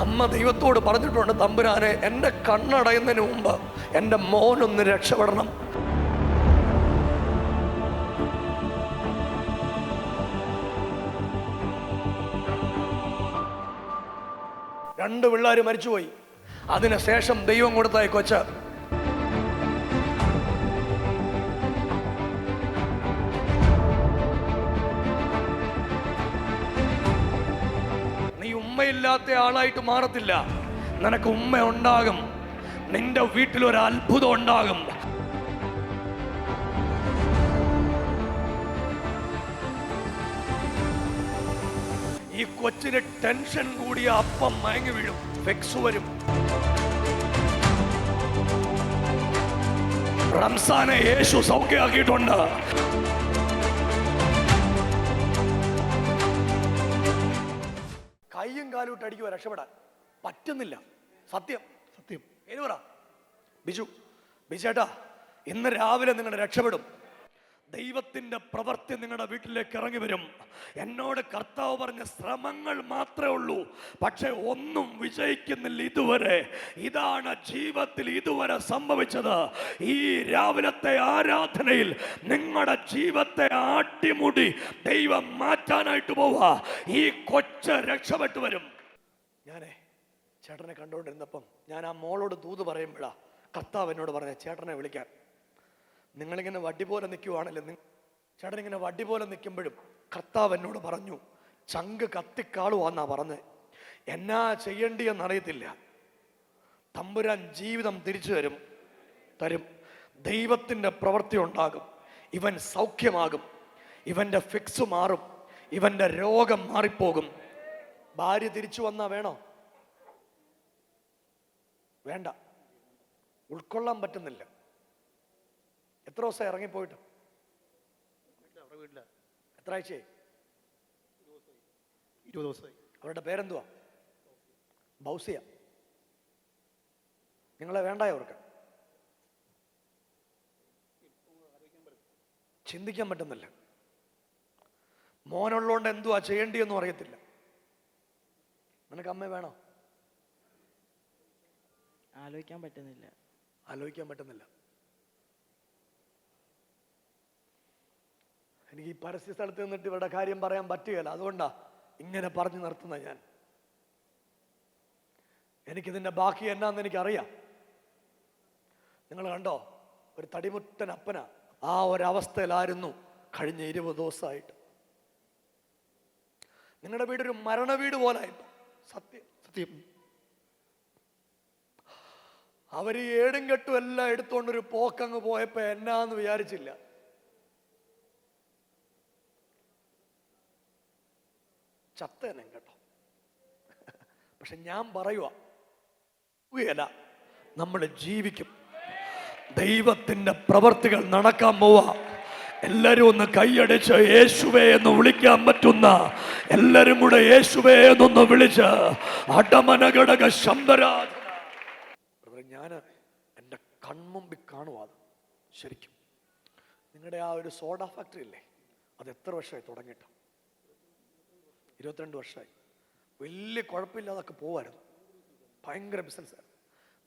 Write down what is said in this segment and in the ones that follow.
അമ്മ ദൈവത്തോട് പറഞ്ഞിട്ടുണ്ട്, തമ്പുരാനെ, എൻ്റെ കണ്ണടയുന്നതിന് മുമ്പ് എൻ്റെ മോനൊന്ന് രക്ഷപ്പെടണം. രണ്ട് പിള്ളേർ മരിച്ചുപോയി. അതിനുശേഷം ദൈവം കൊടുത്തായി കൊച്ച്. നീ ഉമ്മയില്ലാത്ത ആളായിട്ട് മാറത്തില്ല. നിനക്ക് ഉമ്മ ഉണ്ടാകും. നിന്റെ വീട്ടിലൊരു അത്ഭുതം ഉണ്ടാകും. ഈ കൊച്ചിന് ടെൻഷൻ കൂടിയ അപ്പം മയങ്ങി വീഴും, ഫെക്സ് വരും. റംസാനെ യേശു സൗഖ്യമാക്കിയിട്ടുണ്ട്. കയ്യും കാലും ഇട്ട് അടിക്കുക, രക്ഷപ്പെടാൻ പറ്റുന്നില്ല. സത്യം സത്യം. ഏത് പറ ബിജുചേട്ടാ, ഇന്ന് രാവിലെ നിങ്ങളുടെ രക്ഷപ്പെടും. ദൈവത്തിന്റെ പ്രവൃത്തി നിങ്ങളുടെ വീട്ടിലേക്ക് ഇറങ്ങി വരും. എന്നോട് കർത്താവ് പറഞ്ഞ ശ്രമങ്ങൾ മാത്രമേ ഉള്ളൂ, പക്ഷെ ഒന്നും വിജയിക്കുന്നില്ല ഇതുവരെ. ഇതാണ് ജീവിതത്തിൽ ഇതുവരെ സംഭവിച്ചത്. ഈ രാവിലത്തെ ആരാധനയിൽ നിങ്ങളുടെ ജീവിതത്തെ ആട്ടിമുടി ദൈവം മാറ്റാനായിട്ട് പോവാ. ഈ കൊച്ച് രക്ഷപ്പെട്ടു വരും. ഞാനേ ചേട്ടനെ കണ്ടുകൊണ്ടിരുന്നപ്പം ഞാൻ ആ മോളോട് ദൂത് പറയുമ്പോഴാ കർത്താവ് എന്നോട് പറഞ്ഞ ചേട്ടനെ വിളിക്കാൻ. നിങ്ങളിങ്ങനെ വടി പോലെ നിൽക്കുവാണല്ലോ, ചേട്ടനിങ്ങനെ വടി പോലെ നിൽക്കുമ്പോഴും കർത്താവ് എന്നോട് പറഞ്ഞു, ചങ്ക് കത്തിക്കാളുവാന്നാ പറഞ്ഞ്. എന്നാ ചെയ്യേണ്ടിയെന്നറിയത്തില്ല. തമ്പുരാൻ ജീവിതം തിരിച്ചു തരും. ദൈവത്തിൻ്റെ പ്രവൃത്തി ഉണ്ടാകും. ഇവൻ സൗഖ്യമാകും. ഇവൻ്റെ ഫിക്സ് മാറും. ഇവൻ്റെ രോഗം മാറിപ്പോകും. ഭാര്യ തിരിച്ചു വന്നാ വേണോ? വേണ്ട. ഉൾക്കൊള്ളാൻ പറ്റുന്നില്ല. എത്ര ദിവസം ഇറങ്ങിപ്പോയിട്ട്? എത്ര ആഴ്ചയായി? 20 ദിവസമായി. അവരുടെ പേരെന്തുവാ? ബൗസിയ. നിങ്ങളെ വേണ്ടായോ അവർക്ക്? ചിന്തിക്കാൻ പറ്റുന്നില്ല. മോനുള്ളതുകൊണ്ട് എന്തുവാ ചെയ്യേണ്ടിയെന്നും അറിയത്തില്ല. നിനക്ക് അമ്മ വേണോ? ആലോചിക്കാൻ പറ്റുന്നില്ല. എനിക്ക് ഈ പരസ്യ സ്ഥലത്ത് നിന്നിട്ട് ഇവരുടെ കാര്യം പറയാൻ പറ്റുകയില്ല. അതുകൊണ്ടാ ഇങ്ങനെ പറഞ്ഞു നിർത്തുന്ന ഞാൻ. എനിക്കിതിൻ്റെ ബാക്കി എന്നാന്ന് എനിക്കറിയാം. നിങ്ങൾ കണ്ടോ, ഒരു തടിമുട്ടൻ അപ്പന ആ ഒരവസ്ഥയിലായിരുന്നു കഴിഞ്ഞ 20 ദിവസമായിട്ട്. നിങ്ങളുടെ വീടൊരു മരണ വീട് പോലായിട്ട്. സത്യം. അവര് ഏടും കെട്ടും എല്ലാം എടുത്തോണ്ടൊരു പോക്കങ്ങ് പോയപ്പോ എന്നാന്ന് വിചാരിച്ചില്ല. ചത്തേനെ കേട്ടോ. പക്ഷെ ഞാൻ പറയുക, നമ്മൾ ജീവിക്കും. ദൈവത്തിന്റെ പ്രവർത്തികൾ നടക്കാൻ പോവാ. എല്ലാരും ഒന്ന് കൈയടിച്ച് യേശുവേ എന്ന് വിളിക്കാൻ പറ്റുന്ന എല്ലാരും കൂടെ യേശുവേ എന്നൊന്ന് വിളിച്ച് അടമനഘടക ശബ്ദരാധന. ഞാൻ എൻ്റെ കൺമുമ്പിൽ കാണുവാ. ശരിക്കും നിങ്ങളുടെ ആ ഒരു സോഡ ഫാക്ടറി ഇല്ലേ, അത് എത്ര വർഷമായി തുടങ്ങിയിട്ട്? 22 വർഷമായി. വലിയ കുഴപ്പമില്ലാതൊക്കെ പോവായിരുന്നു. ഭയങ്കര ബിസിനസ്സായിരുന്നു.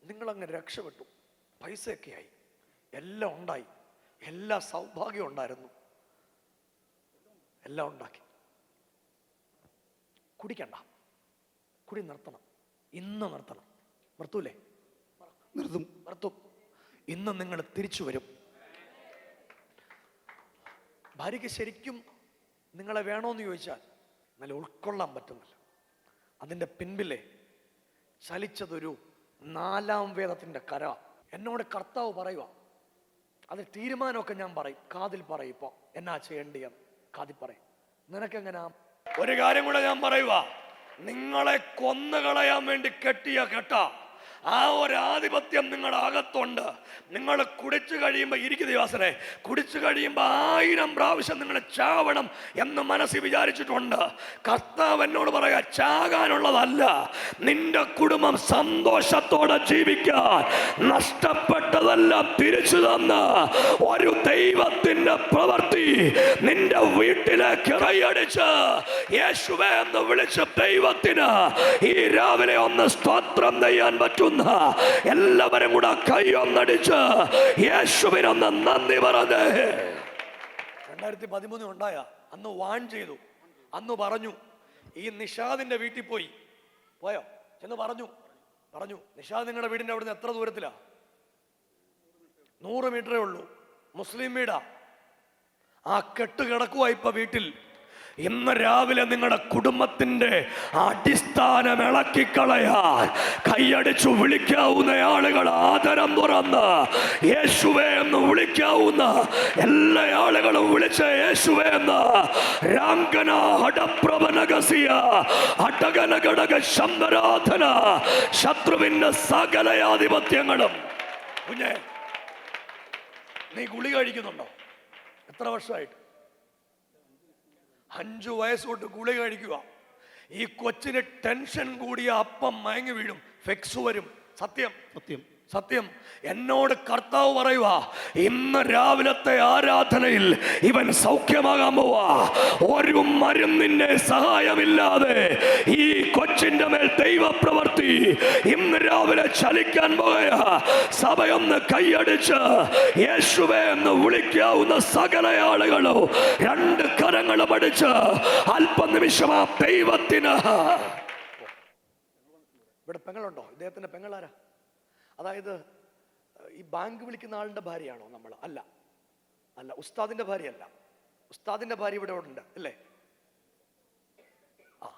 നിങ്ങളങ്ങ് രക്ഷപ്പെട്ടു. പൈസയൊക്കെ ആയി, എല്ലാം ഉണ്ടായി, എല്ലാ സൗഭാഗ്യം ഉണ്ടായിരുന്നു, എല്ലാം ഉണ്ടാക്കി. കുടിക്കണ്ട, കുടി നിർത്തണം. ഇന്ന് നിർത്തണം. നിർത്തൂലേ? നിർത്തും. ഇന്ന് നിങ്ങൾ തിരിച്ചു വരും. ഭാര്യയ്ക്ക് ശരിക്കും നിങ്ങളെ വേണോന്ന് ചോദിച്ചാൽ നല്ല ഉൾക്കൊള്ളാൻ പറ്റുന്നില്ല. അതിൻ്റെ പിൻപിലെ ചലിച്ചതൊരു 4-ാം വേദത്തിൻ്റെ കര. എന്നോട് കർത്താവ് പറയുക, അത് തീരുമാനമൊക്കെ ഞാൻ പറയും, കാതിൽ പറയും. ഇപ്പോൾ എന്നാ ചെയ്യേണ്ടിയെന്ന് കാതിൽ പറയും. നിനക്കെങ്ങനാ? ഒരു കാര്യം കൂടെ ഞാൻ പറയുക, നിങ്ങളെ കൊന്നുകളയാൻ വേണ്ടി കെട്ടിയ കെട്ട ആ ഒരു ആധിപത്യം നിങ്ങളുടെ അകത്തുണ്ട്. നിങ്ങൾ കുടിച്ചു കഴിയുമ്പോൾ ഇരിക്കും ദിവസനെ കുടിച്ചു കഴിയുമ്പോൾ 1000 പ്രാവശ്യം നിങ്ങൾ ചാവണം എന്ന് മനസ്സിൽ വിചാരിച്ചിട്ടുണ്ട്. കർത്താവ് എന്നോട് പറയാ, ചാകാനുള്ളതല്ല, നിന്റെ കുടുംബം സന്തോഷത്തോടെ ജീവിക്കാൻ നഷ്ടപ്പെട്ടതെല്ലാം തിരിച്ചു തന്ന ഒരു ദൈവത്തിന്റെ പ്രവൃത്തി നിന്റെ വീട്ടിലേക്ക് കൈയടിച്ച് യേശുവേ എന്ന് വിളിച്ച ദൈവത്തിന് ഈ രാവിലെ ഒന്ന് സ്തോത്രം ചെയ്യാൻ പറ്റുന്ന എല്ലാവരും കൂടെ കൈയൊന്നടിച്ച് യേശുവിനൊന്ന് നന്ദി പറഞ്ഞേ. 2013 ഉണ്ടായ അന്ന് വാൺ ചെയ്തു, അന്ന് പറഞ്ഞു ഈ നിഷാദിന്റെ വീട്ടിൽ പോയോ ചെന്ന് പറഞ്ഞു നിഷാദ് നിങ്ങളുടെ വീടിന്റെ അവിടുന്ന് എത്ര ദൂരത്തിലാ? 100 മീറ്ററേ ഉള്ളൂ. മുസ്ലിം വീടാ. ആ കെട്ട് കിടക്കുവാ ഇപ്പൊ വീട്ടിൽ. ഇന്ന് രാവിലെ നിങ്ങളുടെ കുടുംബത്തിന്റെ അടിസ്ഥാനം ഇളക്കിക്കളയാൻ കൈയടിച്ചു വിളിക്കാവുന്ന ആളുകൾ ആദരം തുറന്ന് യേശുവേ എന്ന് വിളിക്കാവുന്ന എല്ലാ ആളുകളും വിളിച്ച യേശുവേ എന്ന് രാംഗന ഹടപ്രവനഗസിയ അടകനഘടക ശബ്ദരാധന ശത്രുവിന്റെ സകലയാധിപത്യങ്ങളും. കുഞ്ഞേ, നീ ഗുളിക കഴിക്കുന്നുണ്ടോ? എത്ര വർഷമായിട്ട്? 5 വയസ്സ് തൊട്ട് ഗുളിക കഴിക്കുക. ഈ കൊച്ചിന് ടെൻഷൻ കൂടിയ അപ്പം മയങ്ങി വീഴും, ഫെക്സ് വരും. സത്യം എന്നോട് കർത്താവ് പറയുക, ഇന്ന് രാവിലത്തെ ആരാധനയിൽ ഇവൻ സൗഖ്യമാകാൻ പോവാ. ഒരു മരുന്നിന്റെ സഹായമില്ലാതെ ഈ കൊച്ചിന്റെ മേൽ ദൈവപ്രവൃത്തി ഇന്ന് രാവിലെ ചലിക്കാൻ പോയ സഭയൊന്ന് കൈയടിച്ച് യേശുവേ എന്ന് വിളിക്കാവുന്ന സകല ആളുകളോ 2 കരങ്ങളും അടിച്ച് അല്പനിമിഷം ആ ദൈവത്തിന്. ഇവിടെ പെങ്ങളുണ്ടോ? ഇദ്ദേഹത്തിന്റെ പെങ്ങളാരാ? അതായത് ഈ ബാങ്ക് വിളിക്കുന്ന ആളുടെ ഭാര്യയാണോ നമ്മൾ? അല്ല, ഉസ്താദിന്റെ ഭാര്യയല്ല. ഉസ്താദിന്റെ ഭാര്യ ഇവിടെ ഉണ്ട് അല്ലേ? ആ,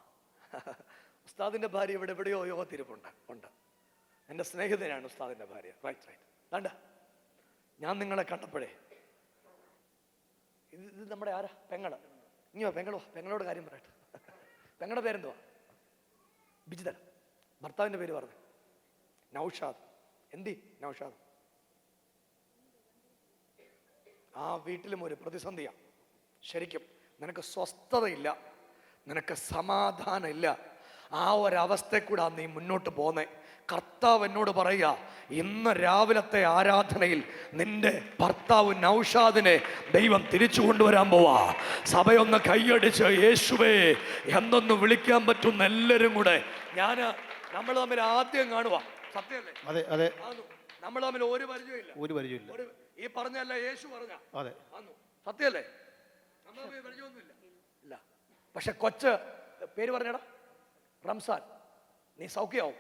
ഉസ്താദിന്റെ ഭാര്യ ഇവിടെ എവിടെയോ യോഗത്തിരിപ്പുണ്ട്. എൻ്റെ സ്നേഹിതനാണ് ഉസ്താദിന്റെ ഭാര്യ. റൈറ്റ്. വേണ്ട, ഞാൻ നിങ്ങളെ കണ്ടപ്പോഴേ ഇത് നമ്മുടെ ആരാ? പെങ്ങള്. ഇനിയോ പെങ്ങളോട് കാര്യം പറയട്ടെ. പെങ്ങളുടെ പേരെന്തുവാ? ബിജിതല. ഭർത്താവിന്റെ പേര് പറഞ്ഞു നൗഷാദ്. നൗഷാദ്. ആ വീട്ടിലും ഒരു പ്രതിസന്ധിയാണ്. ശരിക്കും നിനക്ക് സ്വസ്ഥതയില്ല, നിനക്ക് സമാധാനമില്ല. ആ ഒരവസ്ഥ കൂടെ നീ മുന്നോട്ട് പോന്നേ. കർത്താവ് എന്നോട് പറയുക, ഇന്ന് രാവിലത്തെ ആരാധനയിൽ നിന്റെ ഭർത്താവ് നൗഷാദിനെ ദൈവം തിരിച്ചു കൊണ്ടുവരാൻ പോവാ. സഭയൊന്ന് കൈയടിച്ച് യേശുവേ എന്നൊന്ന് വിളിക്കാൻ പറ്റുന്ന എല്ലാവരും കൂടെ നമ്മൾ തമ്മിൽ ആദ്യം കാണുക. സത്യമല്ലേ? അതെ. നമ്മൾ തമ്മിൽ ഒരു പരിചയമില്ല. ഈ പറഞ്ഞല്ല യേശു പറഞ്ഞ സത്യമല്ലേ? നമ്മൾ പരിചയമൊന്നുമില്ല. ഇല്ല. പക്ഷെ കൊച്ച് പേര് പറഞ്ഞടാ, റംസാൻ. നീ സൗഖ്യമാവും,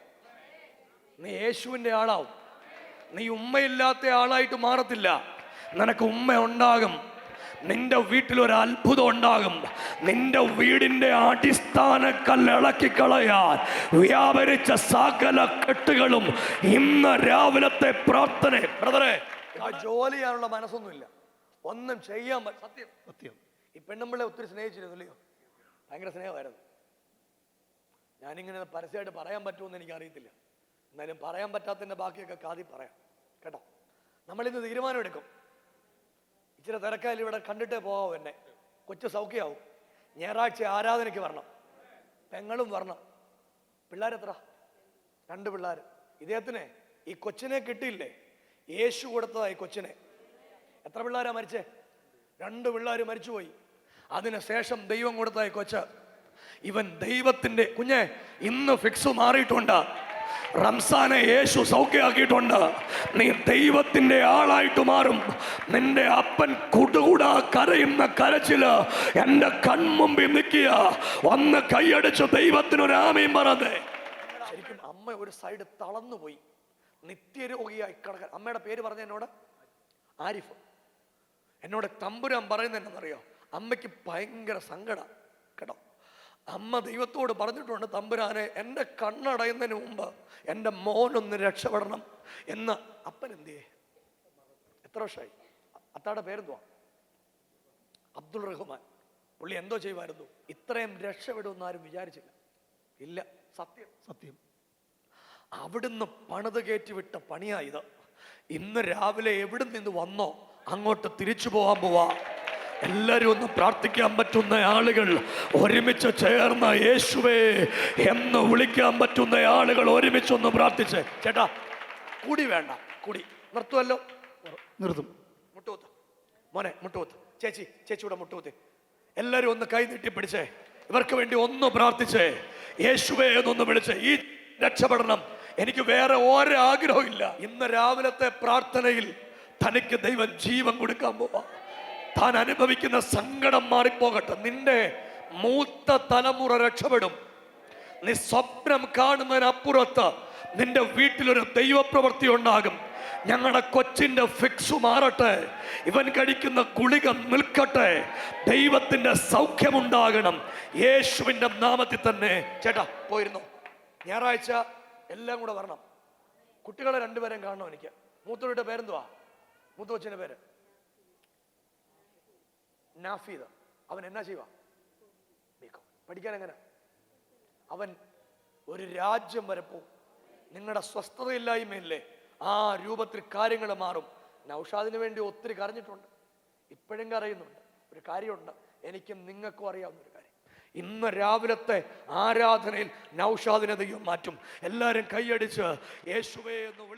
നീ യേശുവിന്റെ ആളാവും. നീ ഉമ്മയില്ലാത്ത ആളായിട്ട് മാറത്തില്ല. നിനക്ക് ഉമ്മ ഉണ്ടാകും. നിന്റെ വീട്ടിലൊരു അത്ഭുതം ഉണ്ടാകും. നിന്റെ വീടിന്റെ അടിസ്ഥാന കല്ലിളക്കിക്കളയാൻ വ്യാപരിച്ച സകല കെട്ടുകളും ഇന്ന് രാവിലത്തെ പ്രാർത്ഥന. ബ്രദറെ, ജോലി ചെയ്യാനുള്ള മനസ്സൊന്നുമില്ല, ഒന്നും ചെയ്യാൻ സത്യം. ഈ പെണ്ണുമ്പിളെ ഒത്തിരി സ്നേഹിച്ചിരുന്നില്ലയോ? ഭയങ്കര സ്നേഹമായിരുന്നു. ഞാനിങ്ങനെ പരസ്യമായിട്ട് പറയാൻ പറ്റുമെന്ന് എനിക്കറിയത്തില്ല. എന്നാലും പറയാൻ പറ്റാത്തതിന്റെ ബാക്കിയൊക്കെ കാതി പറയാം കേട്ടോ. നമ്മളിന്ന് തീരുമാനം എടുക്കും. ഇച്ചിരി തിരക്കായാലും ഇവിടെ കണ്ടിട്ടേ പോകാവൂ. എന്നെ കൊച്ചു സൗഖ്യമാവും. ഞായറാഴ്ച ആരാധനയ്ക്ക് വരണം, പെങ്ങളും വരണം. പിള്ളേരെത്ര? 2 പിള്ളേർ. ഇദ്ദേഹത്തിന് ഈ കൊച്ചിനെ കിട്ടിയില്ലേ? യേശു കൊടുത്തതാ ഈ കൊച്ചിനെ. എത്ര പിള്ളേരാ മരിച്ചേ? 2 പിള്ളേർ മരിച്ചുപോയി. അതിനുശേഷം ദൈവം കൊടുത്ത ഈ കൊച്ച്. ഇവൻ ദൈവത്തിന്റെ കുഞ്ഞെ. ഇന്ന് ഫിക്സ് മാറിയിട്ടുണ്ട്. റംസാനെ യേശു സൗഖ്യമാക്കിയിട്ടുണ്ട്. നീ ദൈവത്തിന്റെ ആളായിട്ട് മാറും. നിന്റെ അപ്പൻ കുടുകൂടാ കരയുന്ന കരച്ചില് എന്റെ കൺമുമ്പിൽ നിൽക്കുക. ഒന്ന് കൈയടിച്ച് ദൈവത്തിനൊരു ആമയും പറഞ്ഞേ. ശരിക്കും അമ്മ ഒരു സൈഡ് തളർന്നുപോയി, നിത്യരോഗിയായി കിടക്കാൻ. അമ്മയുടെ പേര് പറഞ്ഞ എന്നോട് ആരിഫ്. എന്നോട് തമ്പുരാൻ പറയുന്നത് എന്നറിയോ? അമ്മയ്ക്ക് ഭയങ്കര സങ്കടം കേട്ടോ. അമ്മ ദൈവത്തോട് പറഞ്ഞിട്ടുണ്ട്, തമ്പുരാനെ എൻ്റെ കണ്ണടയുന്നതിന് മുമ്പ് എൻ്റെ മോനൊന്ന് രക്ഷപ്പെടണം എന്ന്. അപ്പൻ എന്തിയേ? എത്ര വർഷമായി? അത്താടെ പേരെന്തുവാ? അബ്ദുൾ റഹ്മാൻ. പുള്ളി എന്തോ ചെയ്യുമായിരുന്നു. ഇത്രയും രക്ഷപ്പെടുമെന്ന് ആരും വിചാരിച്ചില്ല. ഇല്ല, സത്യം. അവിടുന്ന് പണിത് കയറ്റി വിട്ട പണിയായത്. ഇന്ന് രാവിലെ എവിടെ നിന്ന് വന്നോ അങ്ങോട്ട് തിരിച്ചു പോകാൻ പോവാ. എല്ലാരും ഒന്ന് പ്രാർത്ഥിക്കാൻ പറ്റുന്ന ആളുകൾ ഒരുമിച്ച് ചേർന്ന യേശുവേ എന്ന് വിളിക്കാൻ പറ്റുന്ന ആളുകൾ ഒരുമിച്ചൊന്ന് പ്രാർത്ഥിച്ച്. ചേട്ടാ കൂടി വേണ്ട, കൂടി നിർത്തുമല്ലോ, നിർത്തും. മുട്ടുകുത്ത് മോനെ, മുട്ടുകുത്ത്. ചേച്ചിയുടെ മുട്ടുകുത്ത്. എല്ലാരും ഒന്ന് കൈ നീട്ടി പിടിച്ചേ. ഇവർക്ക് വേണ്ടി ഒന്ന് പ്രാർത്ഥിച്ചേ. യേശുവേ എന്നൊന്ന് വിളിച്ചേ. ഈ രക്ഷപ്പെടണം, എനിക്ക് വേറെ ഒരു ആഗ്രഹവും ഇല്ല. ഇന്ന് രാവിലത്തെ പ്രാർത്ഥനയിൽ തനിക്ക് ദൈവം ജീവൻ കൊടുക്കാൻ പോവാ. താൻ അനുഭവിക്കുന്ന സങ്കടം മാറിപ്പോകട്ടെ. നിന്റെ മൂത്ത തലമുറ രക്ഷപ്പെടും. നീ സ്വപ്നം കാണുന്നതിനപ്പുറത്ത് നിന്റെ വീട്ടിലൊരു ദൈവപ്രവൃത്തി ഉണ്ടാകും. ഞങ്ങളുടെ കൊച്ചിന്റെ ഫിക്സ് മാറട്ടെ, ഇവൻ കഴിക്കുന്ന ഗുളിക നിൽക്കട്ടെ, ദൈവത്തിന്റെ സൗഖ്യമുണ്ടാകണം യേശുവിന്റെ നാമത്തിൽ തന്നെ. ചേട്ടാ പോയിരുന്നു. ഞായറാഴ്ച എല്ലാം കൂടെ വരണം. കുട്ടികളെ രണ്ടുപേരും കാണണം എനിക്ക്. മൂത്തവരുടെ പേരെന്തുവാ? മൂത്ത കൊച്ചിന്റെ പേര് നാഫീദ്. അവൻ എന്നാ ചെയ്യുക? ബികോം. പഠിക്കാൻ എങ്ങനെ? അവൻ ഒരു രാജ്യം വരെ പോകും. നിങ്ങളുടെ സ്വസ്ഥതയില്ലായ്മയില്ലേ, ആ രൂപത്തിൽ കാര്യങ്ങൾ മാറും. നൗഷാദിന് വേണ്ടി ഒത്തിരി കരഞ്ഞിട്ടുണ്ട്, ഇപ്പോഴും കരയുന്നുണ്ട്. ഒരു കാര്യമുണ്ട്, എനിക്കും നിങ്ങൾക്കും അറിയാവുന്ന ഒരു കാര്യം. ഇന്ന് രാവിലത്തെ ആരാധനയിൽ നൗഷാദിനെ ദൈവം മാറ്റും. എല്ലാവരും കൈയടിച്ച് യേശുവേ എന്ന് വിളി